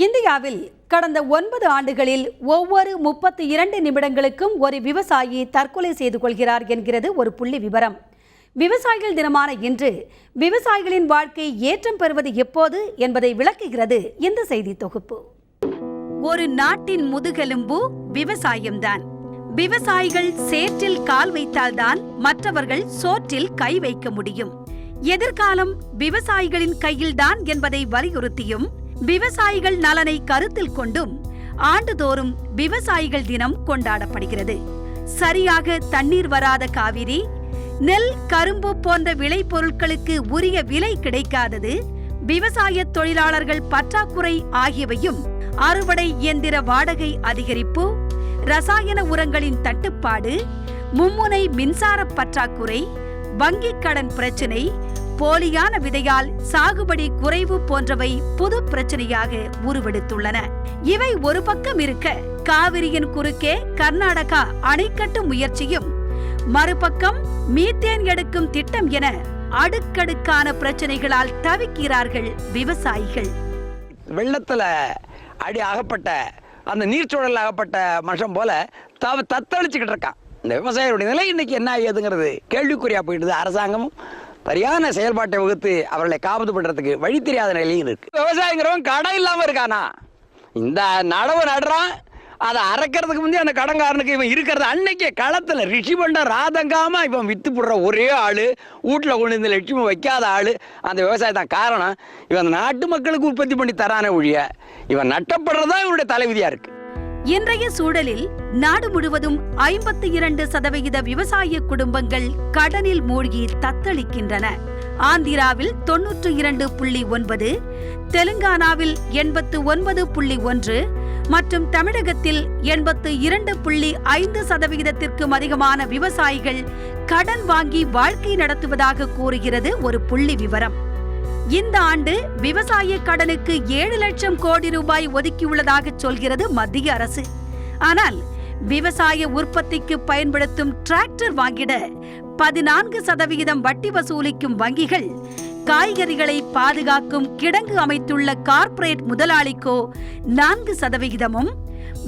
இந்தியாவில் கடந்த 9 ஆண்டுகளில் ஒவ்வொரு 32 நிமிடங்களுக்கும் ஒரு விவசாயி தற்கொலை செய்து கொள்கிறார் என்கிறது ஒரு புள்ளி விவரம். விவசாயிகள் தினமான இன்று விவசாயிகளின் வாழ்க்கை ஏற்றம் பெறுவது எப்போது என்பதை விளக்குகிறது இந்த செய்தி தொகுப்பு. ஒரு நாட்டின் முதுகெலும்பு விவசாயம்தான். விவசாயிகள் சேற்றில் கால் வைத்தால்தான் மற்றவர்கள் சோற்றில் கை வைக்க முடியும். எதிர்காலம் விவசாயிகளின் கையில்தான் என்பதை வலியுறுத்தியும் விவசாயிகள் நலனை கருத்தில் கொண்டும் ஆண்டுதோறும் விவசாயிகள் தினம் கொண்டாடப்படுகிறது. சரியாக தண்ணீர் வராத காவிரி, நெல், கரும்பு போன்ற விளைபொருட்களுக்கு உரிய விலை கிடைக்காதது, விவசாய தொழிலாளர்கள் பற்றாக்குறை ஆகியவையும், அறுவடை இயந்திர வாடகை அதிகரிப்பு, ரசாயன உரங்களின் தட்டுப்பாடு, மும்முனை மின்சார பற்றாக்குறை, வங்கிக் கடன் பிரச்சினை, போலியான விதையால் சாகுபடி குறைவு போன்றவை புது பிரச்சனையாக உருவெடுத்துள்ளன. இவை ஒரு பக்கம் இருக்க, காவிரியின் குறுக்கே கர்நாடகா அணை கட்டும் முயற்சியும், மறுபக்கம் மீத்தேன் எடுக்கும் திட்டம் என அடுக்கடுக்கான பிரச்சனைகளால் தவிக்கிறார்கள் விவசாயிகள். வெள்ளத்துல அடி அகப்பட்ட அந்த நீர்ச்சூழல் அகப்பட்ட மனுஷன் போல தத்தளிச்சுக்கிட்டு இருக்கான். இந்த விவசாயிகளுடைய நிலை இன்னைக்கு என்ன ஏதுங்கிறது கேள்விக்குறியா போயிடுது. அரசாங்கம் சரியான செயல்பாட்டை வகுத்து அவர்களை காப்பது பண்றதுக்கு வழி தெரியாத நிலையும் இருக்கு. விவசாயிங்கிறவன் கடன் இல்லாம இருக்கானா? இந்த நடவு நடுறான், அதை அரைக்கிறதுக்கு முந்தைய அந்த கடன்காரனுக்கு இவன் இருக்கிறது அன்னைக்கே களத்துல ரிஷி பண்ண ராதங்காம இவன் வித்து போடுற ஒரே ஆளு, வீட்டுல கொண்டு இந்த லட்சுமி வைக்காத ஆளு அந்த விவசாயம் தான். காரணம், இவன் நாட்டு மக்களுக்கு உற்பத்தி பண்ணி தரான ஒழிய இவன் நட்டப்படுறதா இவனுடைய தலைவிதியா இருக்கு. இன்றைய சூழலில் நாடு முழுவதும் 52% விவசாய குடும்பங்கள் கடனில் மூழ்கி தத்தளிக்கின்றன. ஆந்திராவில் 92.9, தெலுங்கானாவில் 89.1 மற்றும் தமிழகத்தில் 82.5% அதிகமான விவசாயிகள் கடன் வாங்கி வாழ்க்கை நடத்துவதாக கூறுகிறது ஒரு புள்ளி விவரம். இந்த ஆண்டு விவசாய கடனுக்கு 7 லட்சம் கோடி ரூபாய் ஒதுக்கியுள்ளதாக சொல்கிறது மத்திய அரசு. ஆனால் விவசாய உற்பத்திக்கு பயன்படுத்தும் டிராக்டர் வாங்கிட 14% வட்டி வசூலிக்கும் வங்கிகள், காய்கறிகளை பாதுகாக்கும் கிடங்கு அமைத்துள்ள கார்ப்பரேட் முதலாளிக்கோ 4%,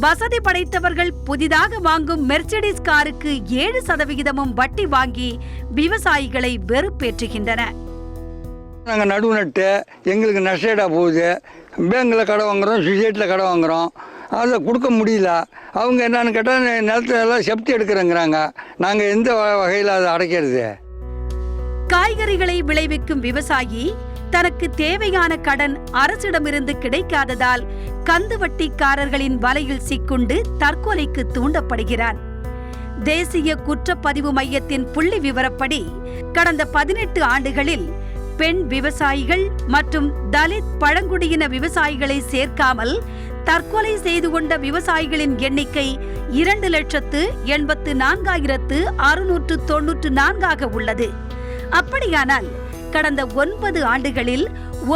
வசதி படைத்தவர்கள் புதிதாக வாங்கும் மெர்சிடிஸ் காருக்கு 7% வட்டி வாங்கி விவசாயிகளை வெறுப்பேற்றுகின்றன. நாங்கள் நடுவு நட்டு எங்களுக்கு நஷ்டேடாக போகுது. பேங்கில் கடை வாங்குகிறோம், சொசைட்டியில் கடை வாங்குகிறோம், அதை கொடுக்க முடியல. அவங்க என்னன்னு கேட்டால் நிலத்துல எல்லாம் செப்டி எடுக்கிறேங்கிறாங்க. நாங்கள் எந்த வகையில் அதை அடைக்கிறது? காய்கறிகளை விளைவிக்கும் விவசாயி தனக்கு தேவையான கடன் அரசிடமிருந்து கிடைக்காததால் கந்து வட்டிக்காரர்களின் வலையில் சிக்குண்டு தற்கொலைக்கு தூண்டப்படுகிறான். தேசிய குற்றப்பதிவு மையத்தின் புள்ளி விவரப்படி கடந்த 18 ஆண்டுகளில் பெண் விவசாயிகள் மற்றும் தலித் பழங்குடியின விவசாயிகளை சேர்க்காமல் தற்கொலை செய்து கொண்ட விவசாயிகளின் எண்ணிக்கை 2,84,694 உள்ளது. அப்படியானால் கடந்த 9 ஆண்டுகளில்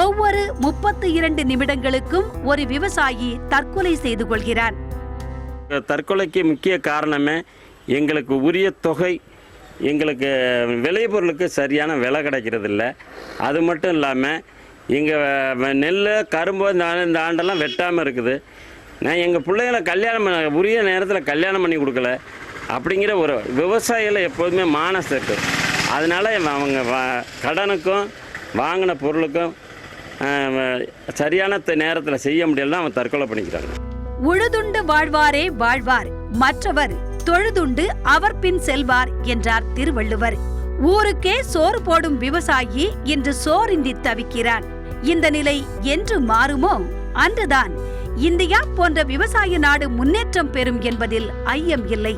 ஒவ்வொரு 32 நிமிடங்களுக்கும் ஒரு விவசாயி தற்கொலை செய்து கொள்கிறான். தற்கொலைக்கு முக்கிய காரணமே எங்களுக்கு உரிய தொகை, எங்களுக்கு விளைபொருளுக்கு சரியான விலை கிடைக்கிறது இல்லை. அது மட்டும் இல்லாமல் எங்கள் நெல், கரும்பு இந்த ஆண்டெல்லாம் வெட்டாமல் இருக்குது. நான் எங்கள் பிள்ளைகளை கல்யாணம் உரிய நேரத்தில் கல்யாணம் பண்ணி கொடுக்கல. அப்படிங்கிற ஒரு விவசாயிகளை எப்போதுமே மானஸ் இருக்கு. அதனால் அவங்க கடனுக்கும் வாங்கின பொருளுக்கும் சரியான நேரத்தில் செய்ய முடியலன்னா அவன் தற்கொலை பண்ணிக்கிறாங்க. உழுதுண்டு வாழ்வாரே வாழ்வார், மற்றவர் தொழுதுண்டு அவர் பின் செல்வார் என்றார் திருவள்ளுவர். ஊருக்கே சோறு போடும் விவசாயி இன்று சோறின்றி தவிக்கிறான். இந்த நிலை என்று மாறுமோ அன்றுதான் இந்தியா போன்ற விவசாய நாடு முன்னேற்றம் பெறும் என்பதில் ஐயம் இல்லை.